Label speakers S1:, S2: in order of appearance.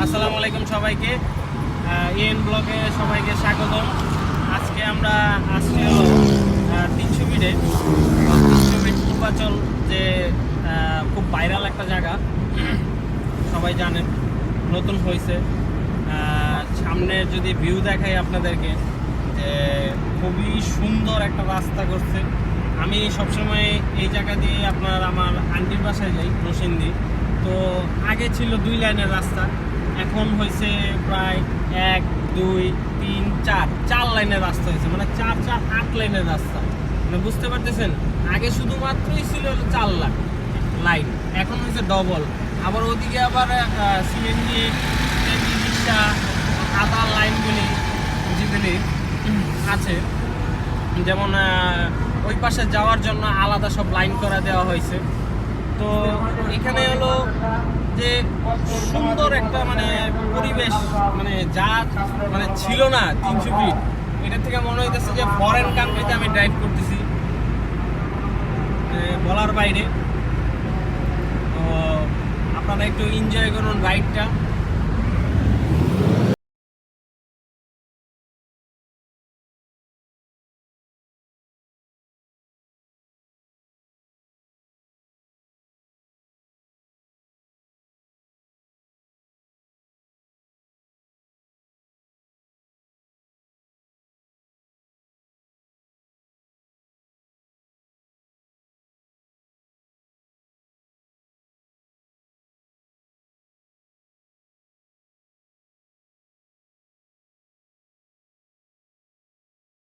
S1: আসসালামু আলাইকুম সবাইকে। এএন ব্লগে সবাইকে স্বাগতম। আজকে আমরা আসছি হলো 300 ফিটে পূর্বাচল, যে খুব ভাইরাল একটা জায়গা, সবাই জানেন, নতুন হয়েছে। সামনে যদি ভিউ দেখাই আপনাদেরকে, যে খুবই সুন্দর একটা রাস্তা করছে। আমি সবসময় এই জায়গা দিয়ে আমার আন্টির বাসায় যাই, নরসিংদী। তো আগে ছিল 2 লাইনের রাস্তা, এখন হয়েছে প্রায় 1, 2, 3, 4 লাইনের রাস্তা হয়েছে, মানে 4, 4, 8 লাইনের রাস্তা। মানে বুঝতে পারতেছেন, আগে শুধুমাত্রই ছিল 4 লাইন, এখন হয়েছে ডবল। আবার ওদিকে আবার সিএনজি, রিক্সা, আদার লাইনগুলি যেগুলি আছে, যেমন ওই পাশে যাওয়ার জন্য আলাদা সব লাইন করা দেওয়া হয়েছে। তো এখানে হলো যে সুন্দর একটা মানে পরিবেশ, মানে যা মানে ছিল না 300 ফিট, এটা থেকে মনে হইতেছে যে ফরেন কান্ট্রিতে আমি ড্রাইভ করতেছি, বলার বাইরে। তো আপনারা একটু এনজয় করুন রাইডটা।